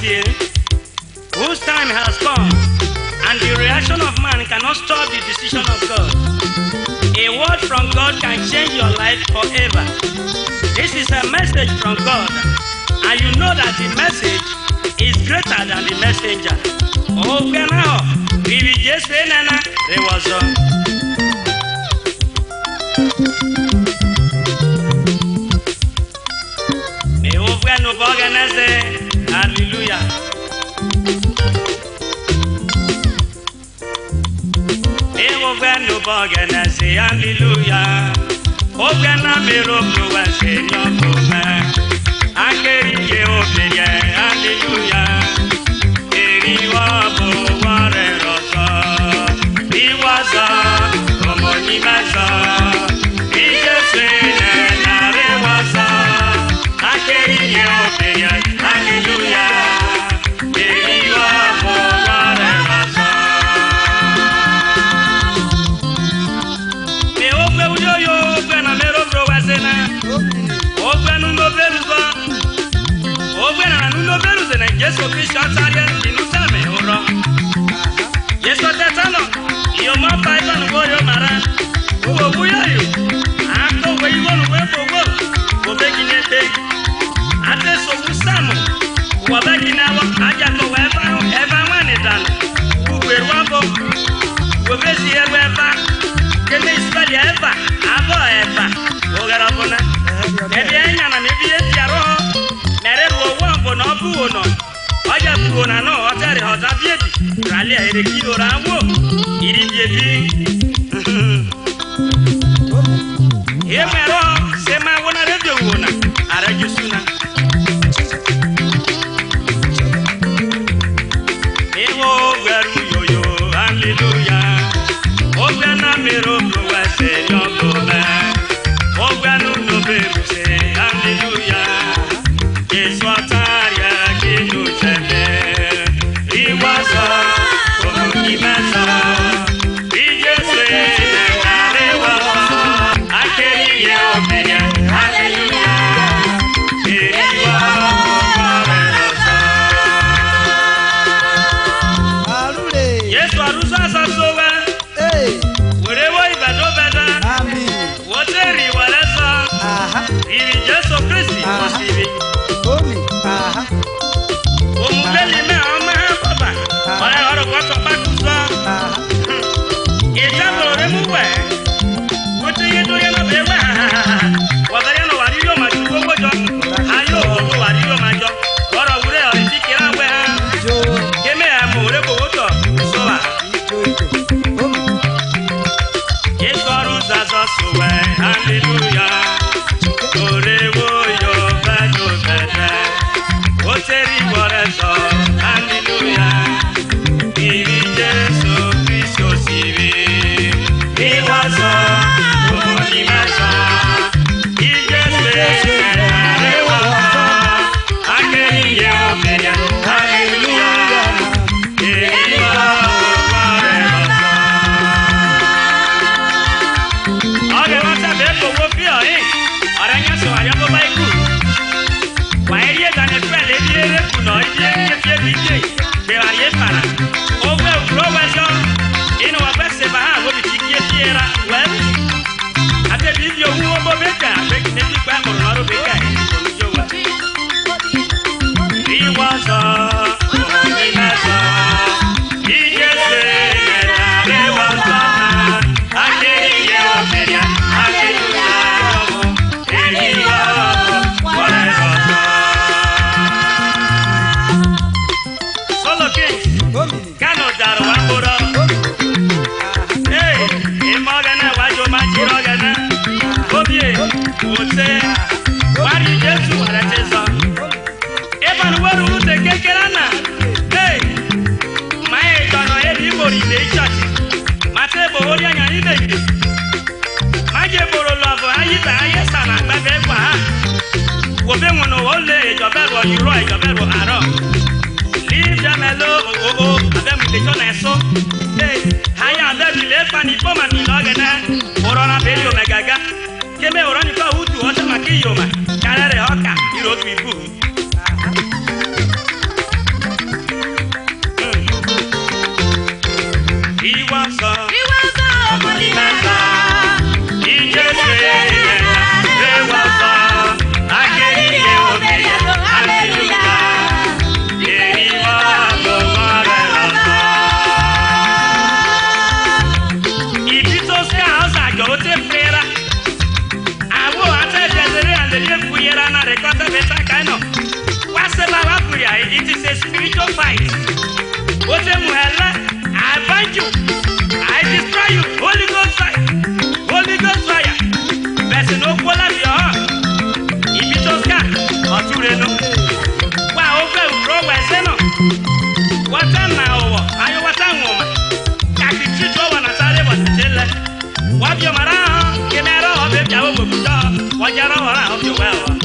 here, whose time has come, and the reaction of man cannot stop the decision of God. A word from God can change your life forever. This is a message from God, and you know that the message is greater than the messenger. Oh, now, we will just say, Nana, there was a. Me Ovue no organize, hallelujah. Me Ovue no organize, hallelujah. Ovue na me robo wa se nyokoma. Akeri ye obeye, hallelujah. Eri wa bo wa re rosa. Iwaza, como ni maza. Ije se na re waza. Akeri ye obeye, hallelujah. Eri wa bo wa re rosa. Me Ovue uyo Ovue na me robo wa se na. Ovue nu no beruza. Ovue na nu no beruza na Yesu Kristo atari dinusa me oro. Yesu tetano yo ma paiba no yo mara. Uwo buya yo. Ako we yo no we bogo. Wo be gine te. Ate so musamo. Wo be gine wa aja to we eva mane dan. Uwe wabo. Wo be si eva. Kene isbali eva. Abo eva. O gara bona. Ebi enya na me bi etiaro. Mere wo wambo no bu no. Oja bu na no hotel hotel biebi. Rally ere kilo rawo. Iri biebi. Emero sema wona review wona. Ara jusuna. Ewo gberu yoyo. Hallelujah. Ovue na mero bro wa se nyokoma. Ovue nu no beru se. Hallelujah. Yesu ataria kinu cheme. Iwaza como ni maza. Ije se na rewa. Akeri ye obeye. Hallelujah. Eriwa morerosa. Yesu arusa sasowe. Werewo ibado beda. Woteri walesa. Iri Yesu Kristi osibi. Omubeli me ama baba. Ora ora kwato bakusa. Ejabro remuwe. Wote yedo yana bewa. Wabari no wariyo majugo bojo. Ayo obo wariyo majo. Ora wure ori tikira we. Keme amore boto. Sowa. Yesu aruza sowe. Hallelujah. Orewo yo bado bada. Oteri warezo, hallelujah. Iri Yesu Kristo sibi. Iwaza, omoni masa. Ije se rewa. Akeri ye obeye, hallelujah. Iri wa warezo. Age wata beko wopio Aranya so ayabo baiku. Waerie gane pele diere kuno die bije. Be arie para. Ovue urowezo. Ino wabese ba wo bichikie tiera. Well. Ate video wo bo beka. Beki neki kwa moro beka. Komijowa. Riwaza. Ominaza. Ije se na rewaza. Akeri ye obeya. Hallelujah. Solo Kings, Kano Daro Wamboro. Hey, Imogana, Wajo Machirogana, Ovue, Wote, Wari Jesu, Aratesa. Evan Waru, the Kekerana. Hey, my Dono Edibori, the church. Mate Bohoria, and Ide. Maje Boro Love, Ayita, Ayesana, Babekwa. Wobe mono ole, Jobero, you right, Jobero, Aro. Leave them alone, Adam, the John and so. Hey, Haya, that you left and you come and you log and Orana Belio Magaga. Keme Oranica, who to Otamaki Yoma, Canary Hoka, you wrote me food. spiritual fight. Ose muhela, I bind you, I destroy you. Holy Ghost fire, Holy Ghost fire. Person no kola bi o. Ibi to ska, oture no. Wa Ovue Urhobo ese no. Wata na owo, ayo wata nwoma. Kaki chicho wa na sare wa tele. Wa bi o mara, kemero obe bia wo buto. Wa jaro ora o bi wewo.